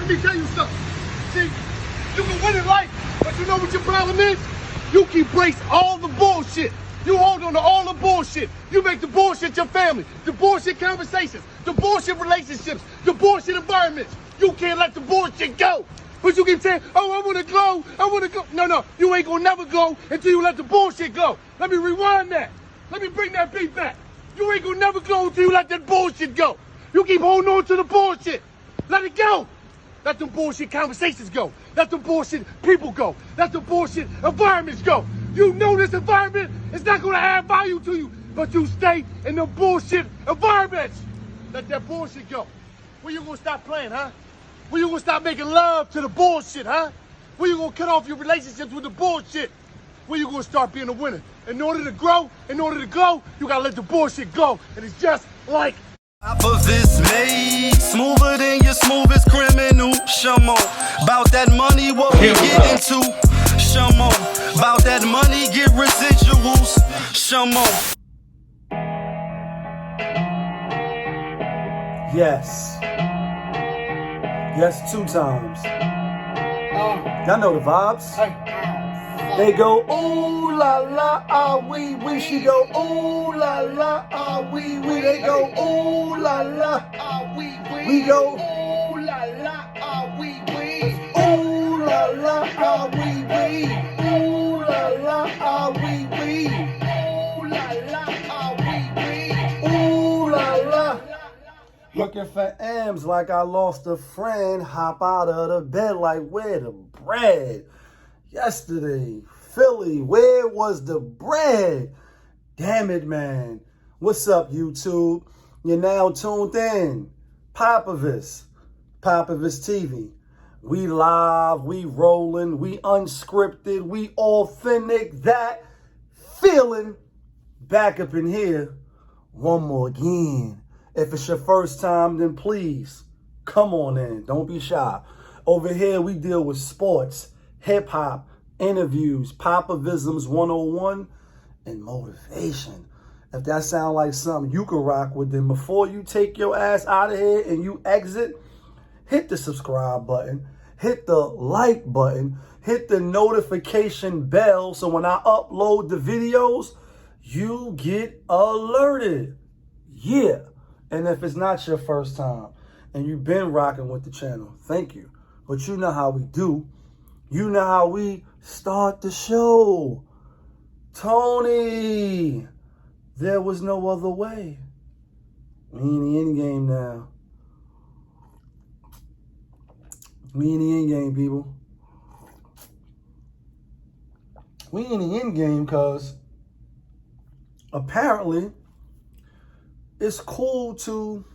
me tell you something. See, you can win in life, but you know what your problem is? You embrace all the bullshit. You hold on to all the bullshit. You make the bullshit your family, the bullshit conversations, the bullshit relationships, the bullshit environments. You can't let the bullshit go. But you keep saying, oh, I want to go, I want to go. No, you ain't gonna never go until you let the bullshit go. Let me rewind that. Let me bring that beat back. You ain't gonna never go until you let that bullshit go. You keep holding on to the bullshit. Let it go. Let the bullshit conversations go. Let the bullshit people go. Let the bullshit environments go. You know this environment is not gonna add value to you, but you stay in the bullshit environments. Let that bullshit go. When you gonna stop playing, huh? When you gonna stop making love to the bullshit, huh? When you gonna cut off your relationships with the bullshit? When you gonna start being a winner? In order to grow, in order to go, you gotta let the bullshit go. And it's just like POPAVIST made smoother than your smoothest criminal. Shamo, about that money, what we get into. Shamo, about that money, get residuals. Shamo. Yes. Yes, 2 times. Y'all know the vibes. They go, ooh la la, ah wee wee. She go, ooh la la, ah wee wee. They go, ooh la la, ah wee wee. We go, ooh la la, ah wee wee. Ooh la la, ah wee wee. Ooh la la, ah wee wee. Ooh la la, ah wee wee. Ooh la la. Looking for M's like I lost a friend. Hop out of the bed like where the bread? Yesterday, Philly, where was the bread? Damn it, man. What's up, YouTube? You're now tuned in. POPAVIST TV. We live, we rolling, we unscripted, we authentic. That feeling back up in here. One more again. If it's your first time, then please come on in. Don't be shy. Over here, we deal with sports, hip-hop, interviews, Popavisms 101, and motivation. If that sounds like something you can rock with, then before you take your ass out of here and you exit, hit the subscribe button, hit the like button, hit the notification bell so when I upload the videos, you get alerted. Yeah. And if it's not your first time and you've been rocking with the channel, thank you. But you know how we do. You know how we start the show. Tony, there was no other way. We in the end game now. We in the end game, people. We in the end game because apparently it's cool to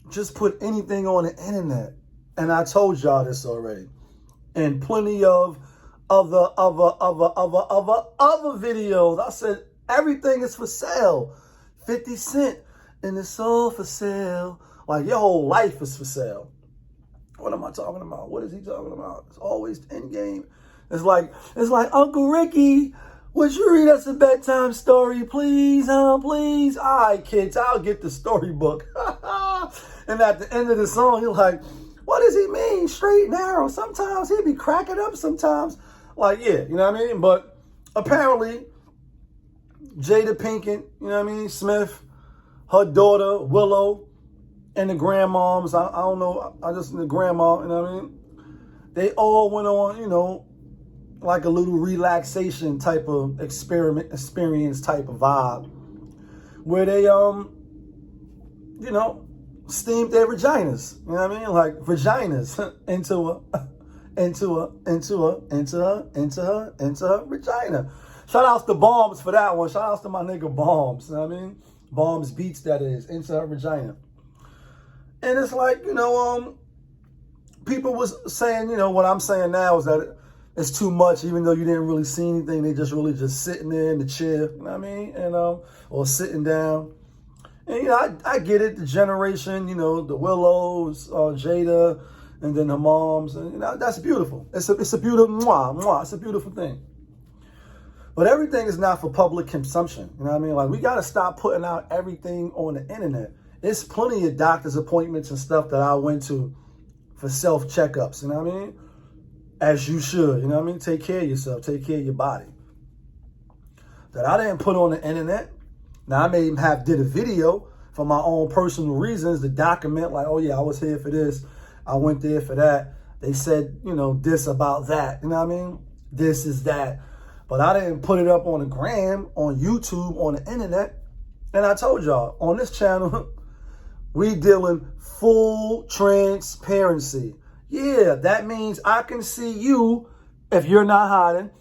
just put anything on the internet. And I told y'all this already. And plenty of other videos. I said, everything is for sale. 50 Cent, and it's all for sale. Like, your whole life is for sale. What am I talking about? What is he talking about? It's always end game. It's like, Uncle Ricky, would you read us a bedtime story, please, huh? Please? All right, kids, I'll get the storybook. And at the end of the song, you're like, what does he mean? Straight and narrow. Sometimes he'd be cracking up sometimes. Like, yeah, you know what I mean? But apparently, Jada Pinkett, you know what I mean, Smith, her daughter, Willow, and the grandmoms, I don't know, the grandma, you know what I mean? They all went on, you know, like a little relaxation type of experience type of vibe, where they, you know, steamed their vaginas, you know what I mean? Like vaginas into her vagina. Shout outs to Bombs for that one. Shout outs to my nigga Bombs, you know what I mean? Bombs Beats, that is, into her vagina. And it's like, you know, people was saying, you know, what I'm saying now is that it's too much, even though you didn't really see anything. They just really just sitting there in the chair, you know what I mean? And, or sitting down. And, you know, I get it, the generation, you know, the Willows, Jada, and then her moms, and, you know, that's beautiful. It's a beautiful, it's a beautiful thing. But everything is not for public consumption, you know what I mean? Like, we got to stop putting out everything on the internet. There's plenty of doctor's appointments and stuff that I went to for self-checkups, you know what I mean? As you should, you know what I mean? Take care of yourself, take care of your body. That I didn't put on the internet. Now, I may even did a video for my own personal reasons to document, like, oh yeah, I was here for this, I went there for that. They said, you know, this about that, you know what I mean? This is that. But I didn't put it up on the gram, on YouTube, on the internet. And I told y'all, on this channel, we dealing full transparency. Yeah, that means I can see you if you're not hiding,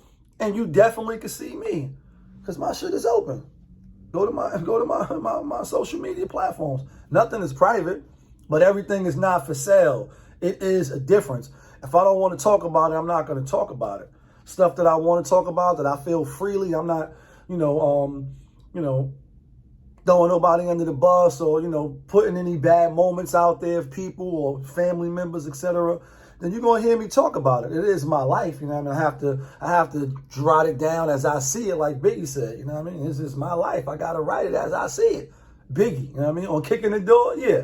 and you definitely can see me, because my shit is open. Go to my social media platforms. Nothing is private, but everything is not for sale. It is a difference. If I don't want to talk about it, I'm not going to talk about it. Stuff that I want to talk about, that I feel freely, I'm not, throwing nobody under the bus or, putting any bad moments out there of people or family members, etc. Then you're going to hear me talk about it. It is my life, you know what I mean? I have to jot it down as I see it, like Biggie said, you know what I mean? This is my life. I got to write it as I see it. Biggie, you know what I mean? On Kicking the Door, yeah.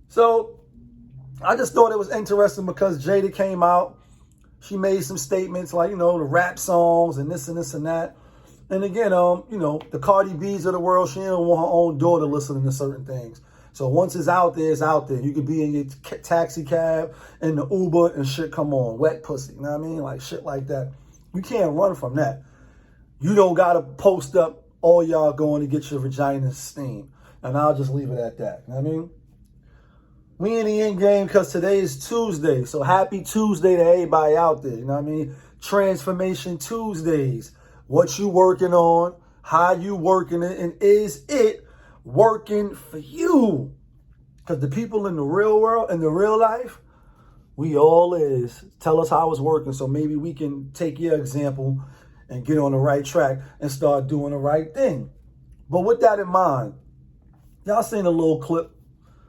So I just thought it was interesting because Jada came out. She made some statements like, the rap songs and this and this and that. And again, the Cardi B's of the world, she don't want her own daughter listening to certain things. So once it's out there, it's out there. You could be in your taxi cab, in the Uber, and shit come on. Wet pussy, you know what I mean? Like shit like that. You can't run from that. You don't got to post up all y'all going to get your vagina steamed. And I'll just leave it at that, you know what I mean? We in the end game because today is Tuesday. So happy Tuesday to everybody out there, you know what I mean? Transformation Tuesdays. What you working on, how you working it, and is it working for you? Because the people in the real world, in the real life, we all is. Tell us how it's working so maybe we can take your example and get on the right track and start doing the right thing. But with that in mind, y'all seen a little clip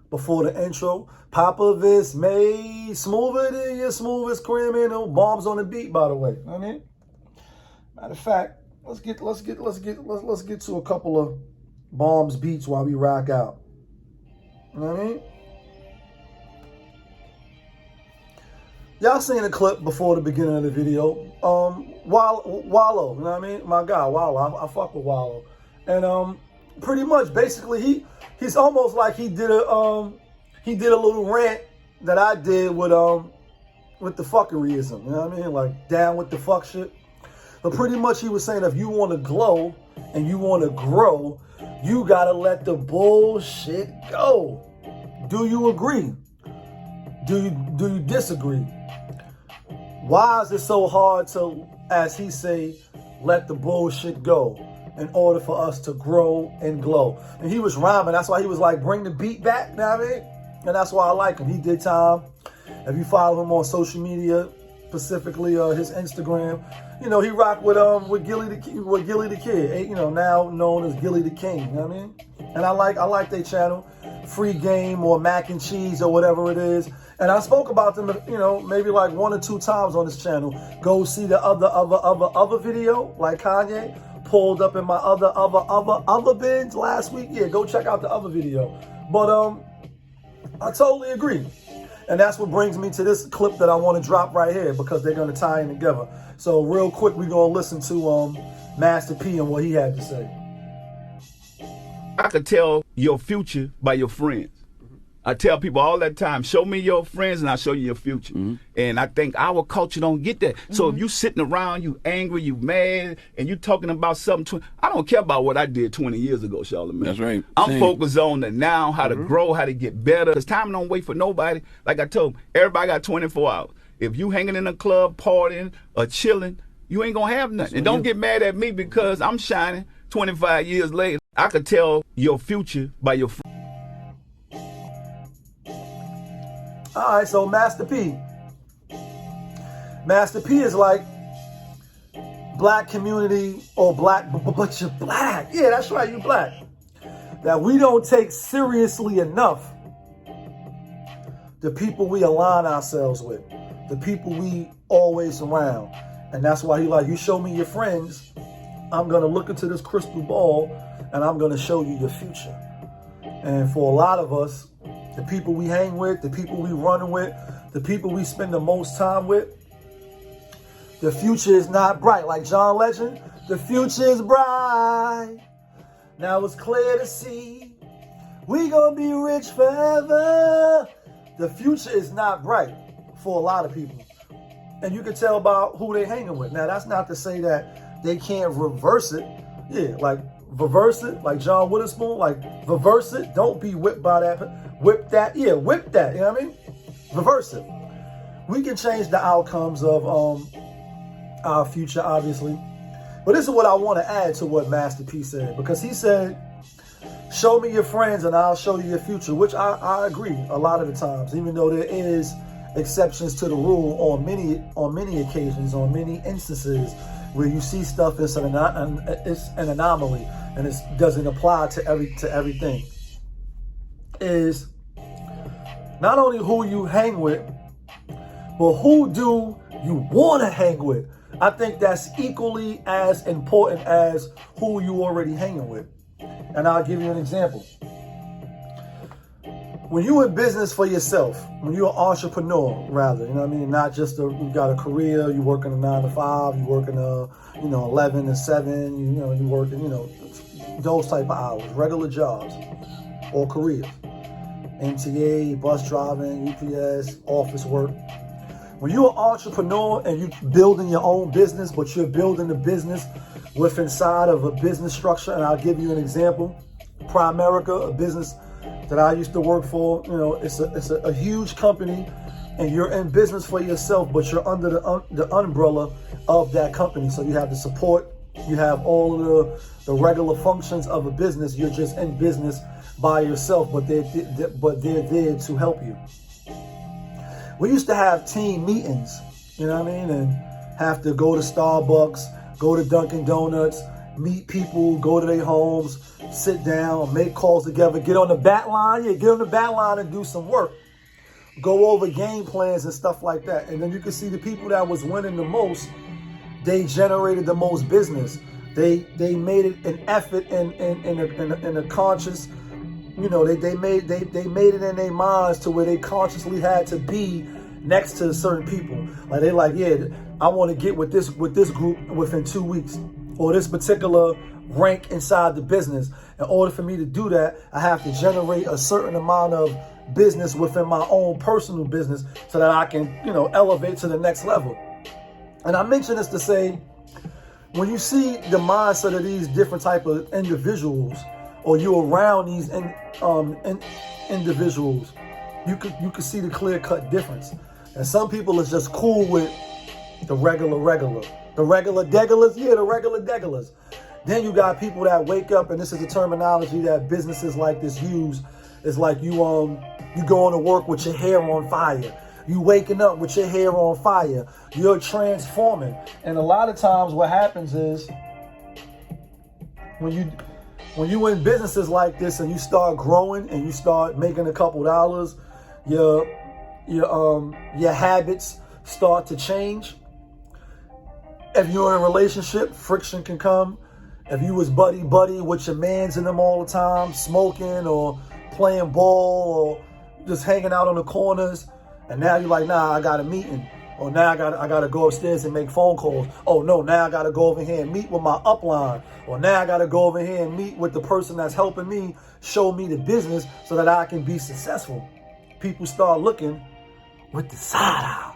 before the intro. POPAVIST made smoother than your smoothest criminal. Bombs on the beat, by the way. You know what I mean? Matter of fact, let's get to a couple of bombs beats while we rock out. You know what I mean? Y'all seen a clip before the beginning of the video. Wallo, you know what I mean? My guy, Wallo. I fuck with Wallo. And pretty much basically he's almost like he did a little rant that I did with the fuckeryism. You know what I mean? Like down with the fuck shit. But pretty much he was saying if you want to glow and you want to grow, you got to let the bullshit go. Do you agree? Do you disagree? Why is it so hard to, as he say, let the bullshit go in order for us to grow and glow? And he was rhyming. That's why he was like, bring the beat back, you know what I mean? And that's why I like him. He did time. If you follow him on social media, specifically his Instagram, he rocked with Gilly the Kid, now known as Gilly the King, you know what I mean? And I like their channel, Free Game or Mac and Cheese or whatever it is. And I spoke about them, maybe like 1 or 2 times on this channel. Go see the other video, like Kanye pulled up in my other bins last week. Yeah, go check out the other video. But I totally agree. And that's what brings me to this clip that I want to drop right here because they're going to tie in together. So real quick, we're going to listen to Master P and what he had to say. I could tell your future by your friends. I tell people all that time, show me your friends and I'll show you your future. And I think our culture don't get that. So if you sitting around, you angry, you mad, and you talking about something, I don't care about what I did 20 years ago, Charlamagne. That's right. I'm focused on the now, how to grow, how to get better. Because time don't wait for nobody. Like I told them, everybody got 24 hours. If you hanging in a club, partying, or chilling, you ain't going to have nothing. And don't get mad at me because I'm shining 25 years later. I could tell your future by your friends. All right, so Master P. Master P is like black community or black, but you're black. Yeah, that's right, you black. That we don't take seriously enough the people we align ourselves with, the people we always around. And that's why he like, you show me your friends, I'm going to look into this crystal ball and I'm going to show you your future. And for a lot of us, the people we hang with, the people we run with, the people we spend the most time with, the future is not bright. Like John Legend, the future is bright. Now it's clear to see we gonna be rich forever. The future is not bright for a lot of people. And you can tell about who they hanging with. Now, that's not to say that they can't reverse it. Yeah, like reverse it, like John Witherspoon, like reverse it. Don't be whipped by that. Whip that. Yeah, whip that. You know what I mean? Reverse it. We can change the outcomes of our future, obviously. But this is what I want to add to what Master P said. Because he said, show me your friends and I'll show you your future. Which I agree a lot of the times. Even though there is exceptions to the rule on many occasions, on many instances where you see stuff it's an anomaly and it doesn't apply to everything. Is not only who you hang with, but who do you want to hang with. I think that's equally as important as who you already hanging with. And I'll give you an example. When you're in business for yourself, when you're an entrepreneur, rather, you know what I mean? Not just you got a career, you working a 9 to 5, you working 11 to 7, you working, those type of hours, regular jobs or careers. MTA, bus driving, UPS, office work. When you're an entrepreneur and you're building your own business, but you're building a business with inside of a business structure, and I'll give you an example. Primerica, a business that I used to work for, it's a huge company, and you're in business for yourself, but you're under the umbrella of that company. So you have the support, you have all of the regular functions of a business. You're just in business by yourself, but they're there to help you. We used to have team meetings, and have to go to Starbucks, go to Dunkin' Donuts, meet people, go to their homes, sit down, make calls together, get on the bat line, and do some work. Go over game plans and stuff like that. And then you can see the people that was winning the most, they generated the most business. They made it an effort and a conscious, they made it in their minds to where they consciously had to be next to certain people. Like they I want to get with this group within 2 weeks, or this particular rank inside the business. In order for me to do that, I have to generate a certain amount of business within my own personal business so that I can, elevate to the next level. And I mention this to say, when you see the mindset of these different type of individuals, or you're around these individuals, you could see the clear-cut difference. And some people is just cool with the regular. The regular degulars. Then you got people that wake up, and this is the terminology that businesses like this use. It's like you going to work with your hair on fire. You waking up with your hair on fire. You're transforming. And a lot of times what happens is when you in businesses like this and you start growing and you start making a couple dollars, your habits start to change. If you're in a relationship, friction can come. If you was buddy with your mans in them all the time, smoking or playing ball or just hanging out on the corners, and now you're like, nah, I got a meeting. Or now I gotta go upstairs and make phone calls. Oh no, now I gotta go over here and meet with my upline. Or now I gotta go over here and meet with the person that's helping me show me the business so that I can be successful. People start looking with the side eye.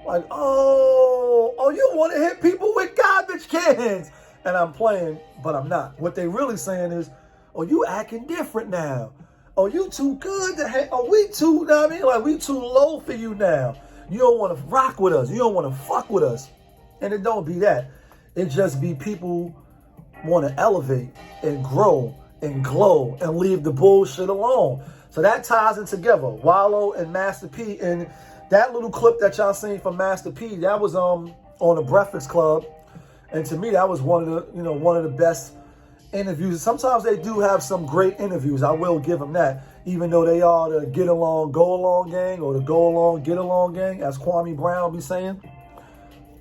Like, oh, you want to hit people with garbage cans. And I'm playing, but I'm not. What they really saying is, oh, you acting different now. Oh, you too good to hang. Oh, we too, we too low for you now. You don't want to rock with us. You don't want to fuck with us. And it don't be that. It just be people want to elevate and grow and glow and leave the bullshit alone. So that ties it together. Wallo and Master P. And that little clip that y'all seen from Master P, that was on the Breakfast Club. And to me, that was one of the best interviews. Sometimes they do have some great interviews. I will give them that. Even though they are the get along, go along gang, or the go along, get along gang, as Kwame Brown be saying.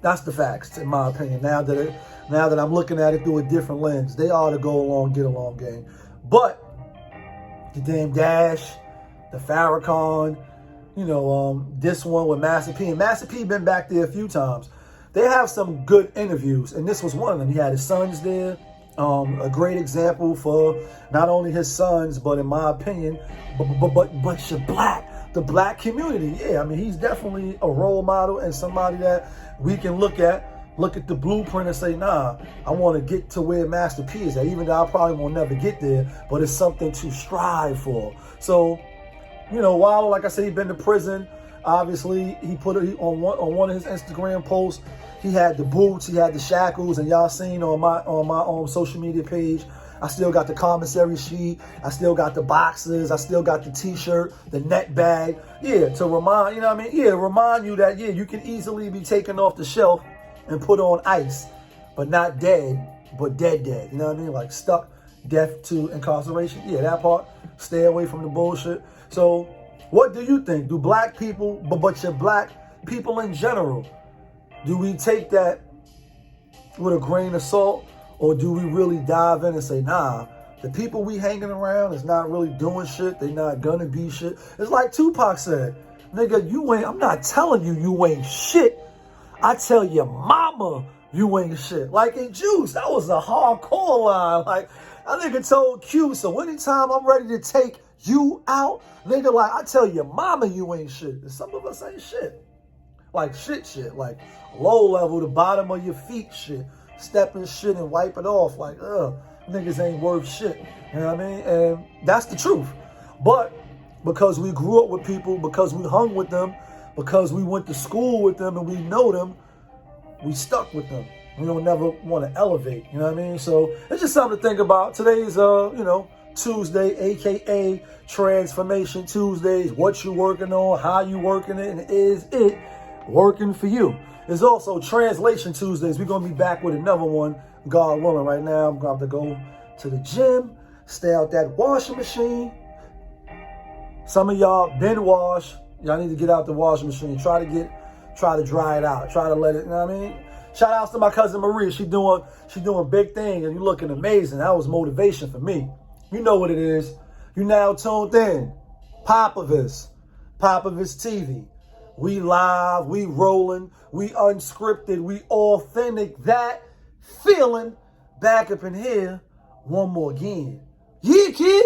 That's the facts, in my opinion. Now that I'm looking at it through a different lens, they are the go along, get along gang. But the Dame Dash, the Farrakhan, you know, this one with Master P. And Master P been back there a few times. They have some good interviews, and this was one of them. He had his sons there. A great example for not only his sons, but in my opinion, but your the black community. Yeah, I mean, he's definitely a role model and somebody that we can look at the blueprint and say, nah, I want to get to where Master P is at, even though I probably will never get there, but it's something to strive for. So, you know, Wallo, like I said, he's been to prison. Obviously, he put it on one of his Instagram posts. He had the boots, he had the shackles, and y'all seen on my social media page, I still got the commissary sheet, I still got the boxes, I still got the t-shirt, the neck bag. Yeah, to remind, you know what I mean? Yeah, remind you that, yeah, you can easily be taken off the shelf and put on ice, but not dead, but dead. You know what I mean? Like stuck, death to incarceration. Yeah, that part. Stay away from the bullshit. So, what do you think? Do black people, but your black people in general, do we take that with a grain of salt, or do we really dive in and say, nah, the people we hanging around is not really doing shit, they not gonna be shit? It's like Tupac said, nigga, I'm not telling you ain't shit. I tell your mama you ain't shit. Like in Juice, that was a hardcore line. Like, that nigga told Q, so anytime I'm ready to take you out, nigga, like, I tell your mama you ain't shit. And some of us ain't shit. Like shit. Like low level, the bottom of your feet shit. Stepping shit and wipe it off. Like, niggas ain't worth shit. You know what I mean? And that's the truth. But because we grew up with people, because we hung with them, because we went to school with them and we know them, we stuck with them. We don't never want to elevate. You know what I mean? So it's just something to think about. Today's, you know, Tuesday, aka Transformation Tuesdays. What you working on, how you working it, and is it working for you? There's also Translation Tuesdays. We're going to be back with another one, God willing. Right now, I'm going to have to go to the gym, stay out that washing machine. Some of y'all been washed. Y'all need to get out the washing machine. Try to dry it out. Try to let it, you know what I mean? Shout outs to my cousin Maria. She doing big things and you looking amazing. That was motivation for me. You know what it is. You now tuned in. POPAVIST TV. We live, we rolling, we unscripted, we authentic. That feeling back up in here one more again. Yeah, kid.